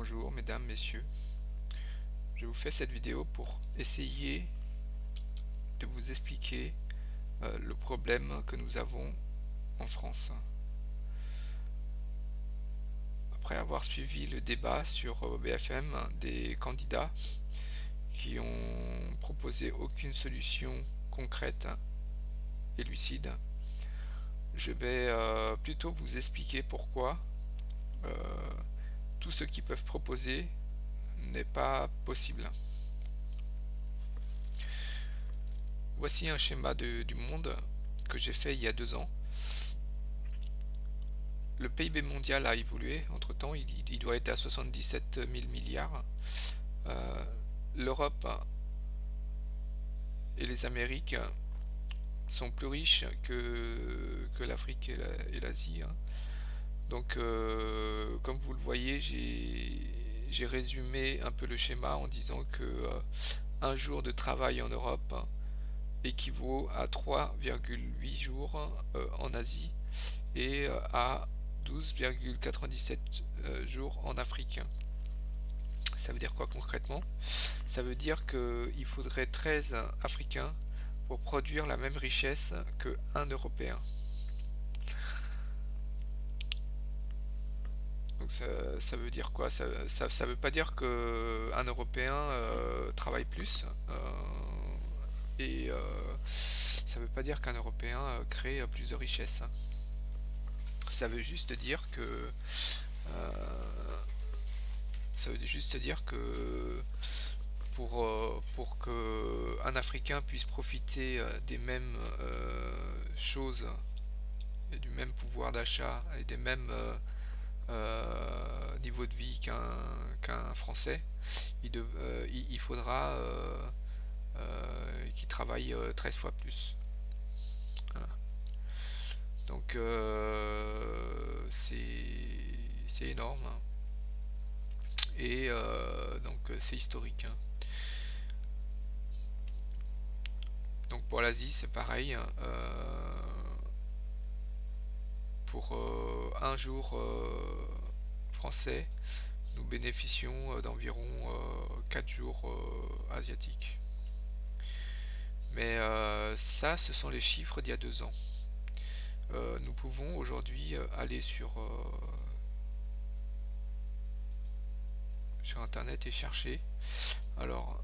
Bonjour mesdames, messieurs. Je vous fais cette vidéo pour essayer de vous expliquer le problème que nous avons en France. Après avoir suivi le débat sur BFM des candidats qui ont proposé aucune solution concrète et lucide, je vais plutôt vous expliquer pourquoi tout ce qu'ils peuvent proposer n'est pas possible. Voici un schéma du monde que j'ai fait il y a 2 ans. Le PIB mondial a évolué entre-temps, il doit être à 77 000 milliards. L'Europe et les Amériques sont plus riches que l'Afrique et l'Asie. Donc, comme vous le voyez, j'ai résumé un peu le schéma en disant que un jour de travail en Europe équivaut à 3,8 jours en Asie et à 12,97 jours en Afrique. Ça veut dire quoi concrètement? Ça veut dire qu'il faudrait 13 Africains pour produire la même richesse qu'un Européen. Donc ça veut dire quoi? Ça veut pas dire qu'un Européen travaille plus et ça veut pas dire qu'un Européen crée plus de richesses. Ça veut juste dire que pour que un Africain puisse profiter des mêmes choses et du même pouvoir d'achat et des mêmes niveaux de vie qu'un Français, il faudra qu'il travaille 13 fois plus. Voilà. Donc c'est énorme, hein. Et donc c'est historique, hein. Donc pour l'Asie c'est pareil, hein. Pour un jour français, nous bénéficions d'environ 4 jours asiatiques. Mais ça, ce sont les chiffres d'il y a 2 ans. Nous pouvons aujourd'hui aller sur internet et chercher. Alors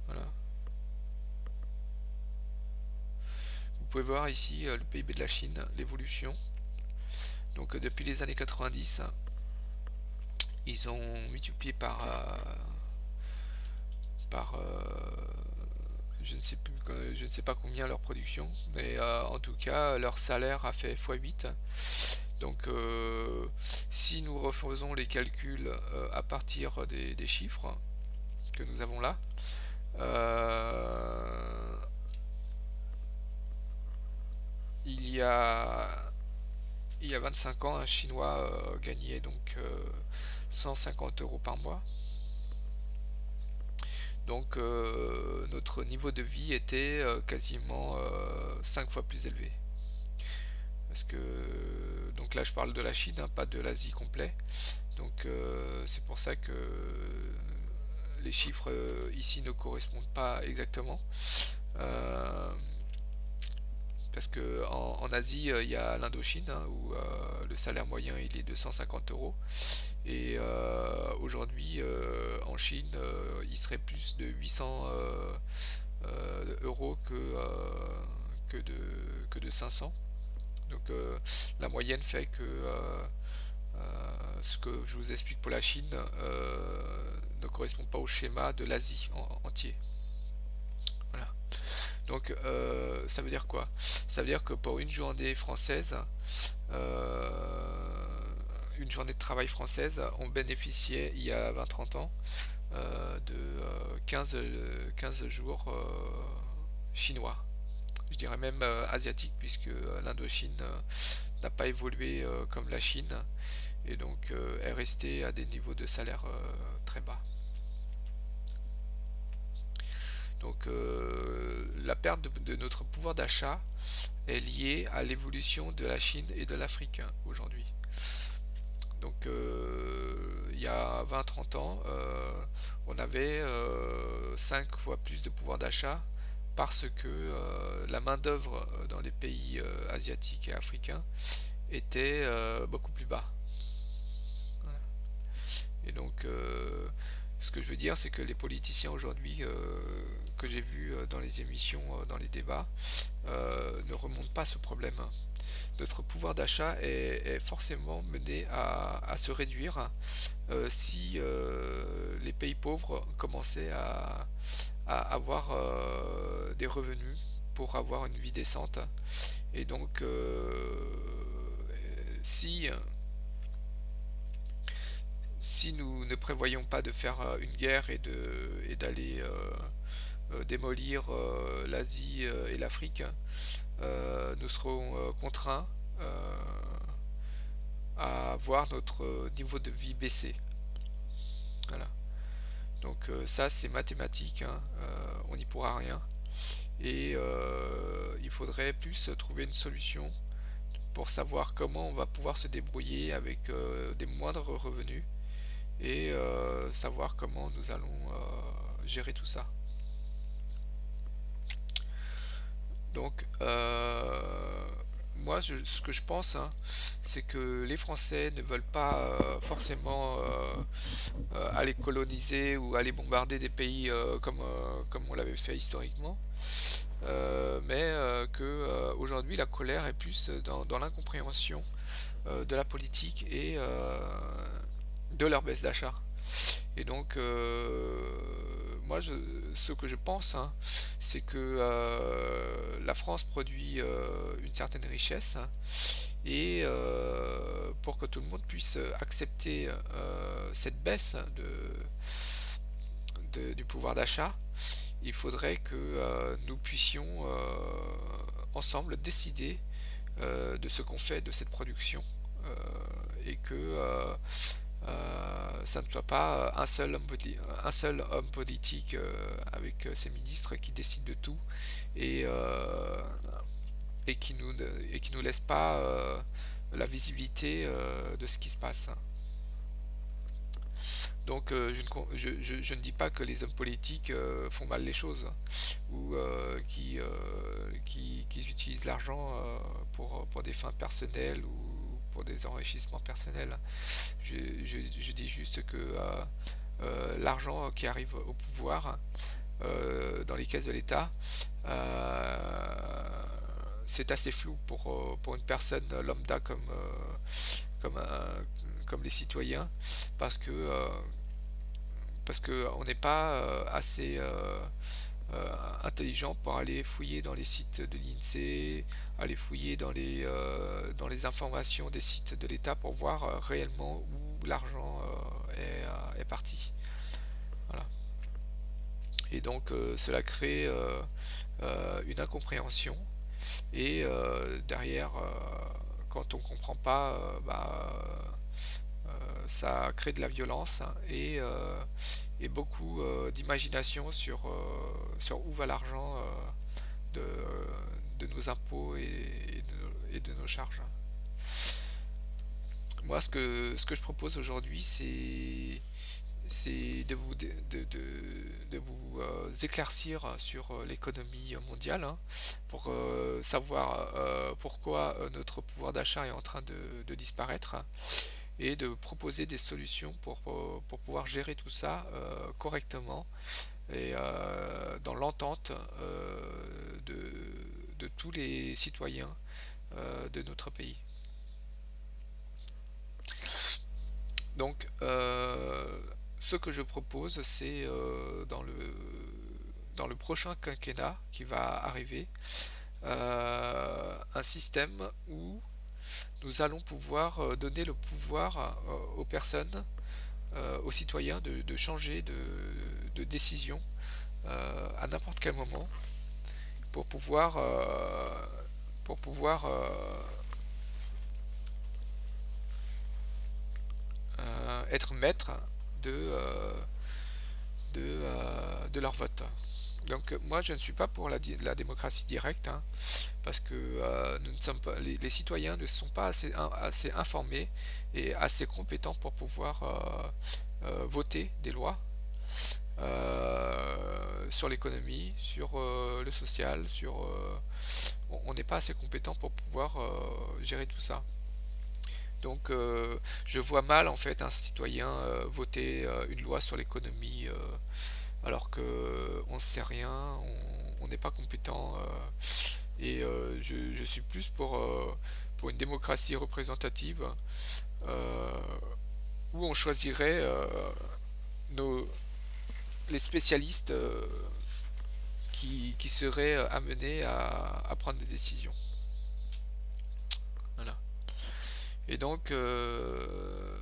voilà, vous pouvez voir ici le PIB de la Chine, l'évolution. Donc depuis les années 90, ils ont multiplié par je ne sais pas combien leur production, mais en tout cas leur salaire a fait x8. Donc si nous refaisons les calculs à partir des chiffres que nous avons là, il y a 25 ans, un Chinois gagnait donc 150 euros par mois. Donc notre niveau de vie était quasiment 5 fois plus élevé. Parce que donc là je parle de la Chine, hein, pas de l'Asie complet. Donc c'est pour ça que les chiffres ici ne correspondent pas exactement. Parce que en Asie il y a l'Indochine, hein, où le salaire moyen il est de 150 euros. Et aujourd'hui en Chine il serait plus de 800 euros que de 500. Donc la moyenne fait que ce que je vous explique pour la Chine ne correspond pas au schéma de l'Asie entier. Voilà. Donc ça veut dire quoi? Ça veut dire que pour une journée française, une journée de travail française, on bénéficiait il y a 20-30 ans de 15 jours chinois. Je dirais même asiatique, puisque l'Indochine n'a pas évolué comme la Chine et donc est restée à des niveaux de salaire très bas. Donc la perte de notre pouvoir d'achat est liée à l'évolution de la Chine et de l'Afrique hein, aujourd'hui. Donc il y a 20-30 ans, on avait 5 fois plus de pouvoir d'achat parce que la main-d'œuvre dans les pays asiatiques et africains était beaucoup plus bas. Voilà. Et donc, ce que je veux dire, c'est que les politiciens aujourd'hui que j'ai vus dans les émissions, dans les débats, ne remontent pas ce problème. Notre pouvoir d'achat est forcément mené à se réduire si les pays pauvres commençaient à avoir des revenus pour avoir une vie décente. Et donc, si, si nous ne prévoyons pas de faire une guerre et d'aller démolir l'Asie et l'Afrique, nous serons contraints à voir notre niveau de vie baisser. Voilà. Donc ça c'est mathématique, hein, on n'y pourra rien. Et il faudrait plus trouver une solution pour savoir comment on va pouvoir se débrouiller avec des moindres revenus et savoir comment nous allons gérer tout ça. Donc moi ce que je pense hein, c'est que les Français ne veulent pas forcément aller coloniser ou aller bombarder des pays comme on l'avait fait historiquement. Mais que aujourd'hui la colère est plus dans l'incompréhension de la politique et de leur baisse d'achat. Et donc moi ce que je pense hein, c'est que la France produit une certaine richesse et pour que tout le monde puisse accepter cette baisse du pouvoir d'achat, il faudrait que nous puissions ensemble décider de ce qu'on fait de cette production et que ça ne soit pas un seul homme politique avec ses ministres qui décide de tout et, euh, et qui nous laisse pas la visibilité de ce qui se passe. Donc je ne dis pas que les hommes politiques font mal les choses ou qui utilisent l'argent pour des fins personnelles ou pour des enrichissements personnels. Je dis juste que l'argent qui arrive au pouvoir dans les caisses de l'État, c'est assez flou pour une personne lambda comme, comme les citoyens parce que on n'est pas assez intelligent pour aller fouiller dans les sites de l'INSEE, aller fouiller dans les informations des sites de l'État pour voir réellement où l'argent est parti. Voilà. Et donc cela crée une incompréhension et derrière quand on ne comprend pas ça crée de la violence et beaucoup d'imagination sur où va l'argent de nos impôts et de nos charges. Moi, ce que je propose aujourd'hui, c'est de vous éclaircir sur l'économie mondiale hein, pour savoir pourquoi notre pouvoir d'achat est en train de disparaître et de proposer des solutions pour pouvoir gérer tout ça correctement et dans l'entente de tous les citoyens de notre pays. Donc, ce que je propose, c'est dans le prochain quinquennat qui va arriver, un système où nous allons pouvoir donner le pouvoir aux personnes, aux citoyens de changer de décision à n'importe quel moment pour pouvoir, pour pouvoir être maître de, de leur vote. Donc moi je ne suis pas pour la démocratie directe, hein, parce que nous ne sommes pas, les citoyens ne sont pas assez informés et assez compétents pour pouvoir voter des lois sur l'économie, sur le social, on n'est pas assez compétent pour pouvoir gérer tout ça. Donc je vois mal en fait un citoyen voter une loi sur l'économie alors que on ne sait rien, on n'est pas compétent et je suis plus pour une démocratie représentative euh, où on choisirait nos, les spécialistes qui seraient amenés à prendre des décisions. Voilà. Et donc, ce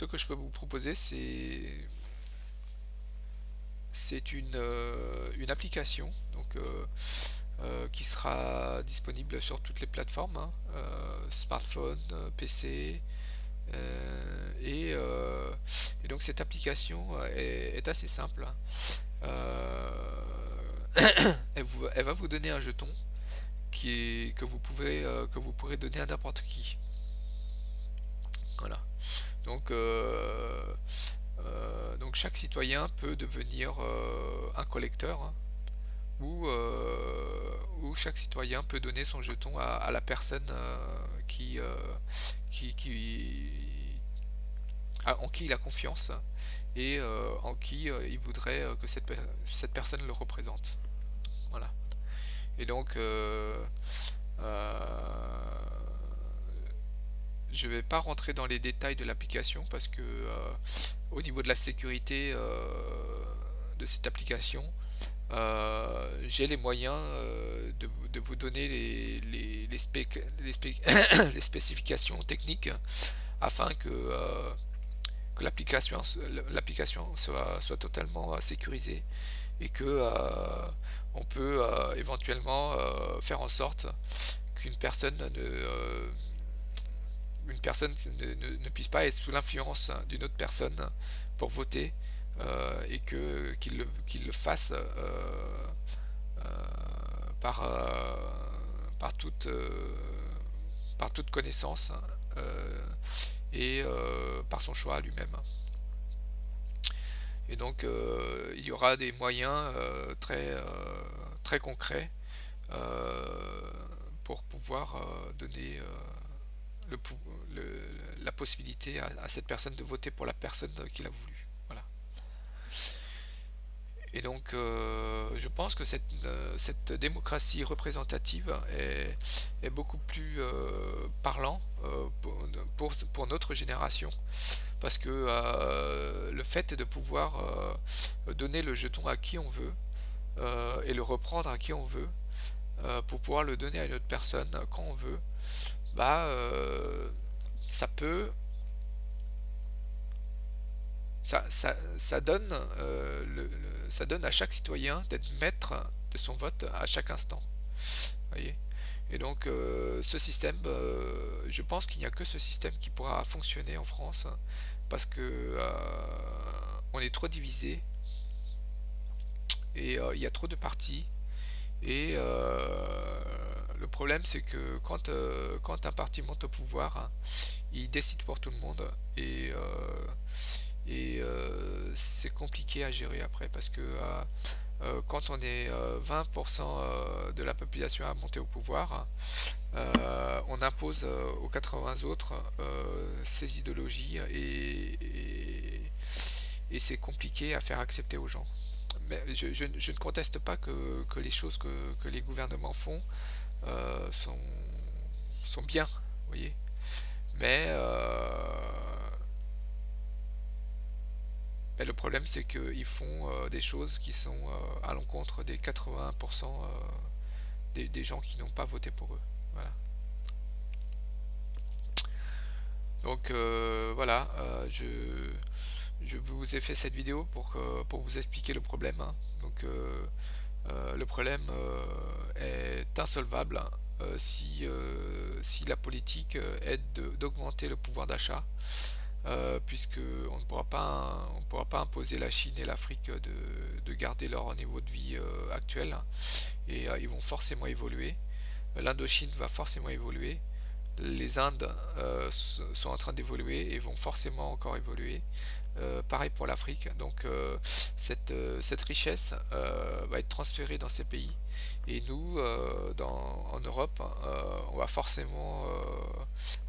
que je peux vous proposer, c'est une application donc, qui sera disponible sur toutes les plateformes, hein, smartphone, PC, et donc cette application est assez simple. Elle va vous donner un jeton que vous pourrez donner à n'importe qui. Voilà. Donc, donc chaque citoyen peut devenir un collecteur, hein, où chaque citoyen peut donner son jeton à la personne qui, qui, qui, en qui il a confiance et en qui il voudrait que cette personne le représente. Voilà. Et donc, je ne vais pas rentrer dans les détails de l'application parce que au niveau de la sécurité de cette application, j'ai les moyens de vous donner les spécifications techniques afin que l'application soit totalement sécurisée et que on peut éventuellement faire en sorte qu'une personne ne puisse pas être sous l'influence d'une autre personne pour voter et qu'il le fasse par, par, toute, par toute connaissance et par son choix lui-même. Et donc il y aura des moyens très concrets pour pouvoir donner le, la possibilité à cette personne de voter pour la personne qu'il a voulu. Voilà. Et donc, je pense que cette démocratie représentative est beaucoup plus parlant pour notre génération, parce que le fait de pouvoir donner le jeton à qui on veut et le reprendre à qui on veut, pour pouvoir le donner à une autre personne quand on veut, bah, ça peut ça donne ça donne à chaque citoyen d'être maître de son vote à chaque instant. Voyez. Et donc ce système, je pense qu'il n'y a que ce système qui pourra fonctionner en France parce que on est trop divisé et il y a trop de partis et le problème c'est que quand un parti monte au pouvoir, il décide pour tout le monde et c'est compliqué à gérer après parce que quand on est 20% de la population à monter au pouvoir, on impose aux 80 autres ces idéologies et c'est compliqué à faire accepter aux gens. Mais je ne conteste pas que les choses que les gouvernements font sont, sont bien, vous voyez. Mais mais le problème, c'est qu'ils font des choses qui sont à l'encontre des 80% des gens qui n'ont pas voté pour eux. Voilà. Donc voilà, je vous ai fait cette vidéo pour vous expliquer le problème, hein. Donc le problème est insolvable si la politique aide d'augmenter le pouvoir d'achat puisque on ne pourra pas imposer la Chine et l'Afrique de garder leur niveau de vie actuel, et ils vont forcément évoluer. L'Indochine va forcément évoluer. Les Indes sont en train d'évoluer et vont forcément encore évoluer. Pareil pour l'Afrique. Donc cette richesse va être transférée dans ces pays. Et nous, en Europe, on va forcément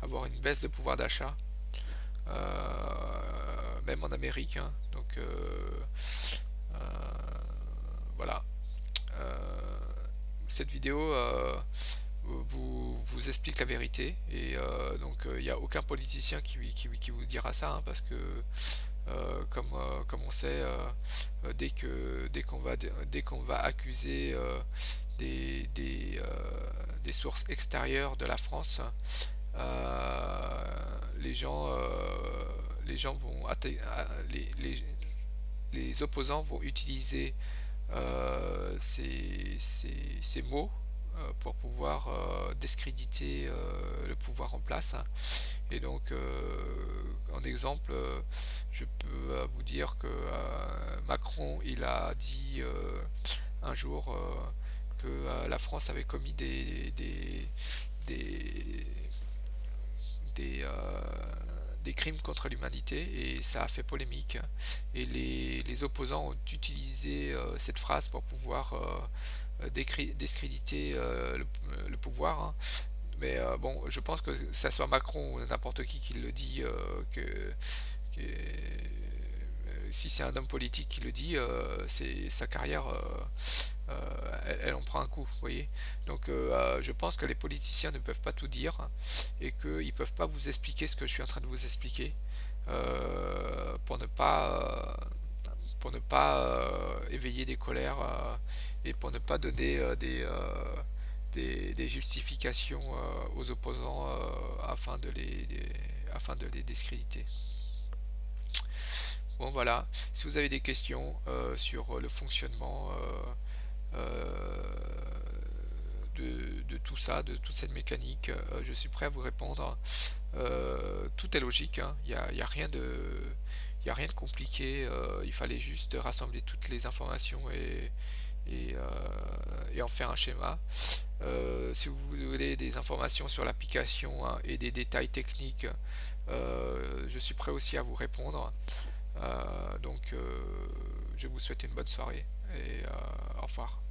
avoir une baisse de pouvoir d'achat, même en Amérique, hein. Donc euh, voilà. Euh, cette vidéo vous explique la vérité, et donc il n'y a aucun politicien qui vous dira ça, hein, parce que comme on sait, dès qu'on va accuser des sources extérieures de la France, euh, les gens les gens vont les opposants vont utiliser ces mots pour pouvoir discréditer le pouvoir en place. Et donc, en exemple, je peux vous dire que Macron, il a dit un jour que la France avait commis des, des, euh, des crimes contre l'humanité, et ça a fait polémique. Et les opposants ont utilisé cette phrase pour pouvoir discréditer le pouvoir, hein. Mais bon, je pense que ça soit Macron ou n'importe qui le dit, si c'est un homme politique qui le dit, c'est sa carrière, elle en prend un coup, vous voyez. Donc je pense que les politiciens ne peuvent pas tout dire, et qu'ils ne peuvent pas vous expliquer ce que je suis en train de vous expliquer, pour ne pas éveiller des colères, et pour ne pas donner des justifications aux opposants, afin de les discréditer. Bon voilà, si vous avez des questions sur le fonctionnement de tout ça, de toute cette mécanique, je suis prêt à vous répondre. Tout est logique, hein. Y a rien de compliqué. Il fallait juste rassembler toutes les informations, et en faire un schéma. Si vous voulez des informations sur l'application, hein, et des détails techniques, je suis prêt aussi à vous répondre. Donc je vous souhaite une bonne soirée, et au revoir.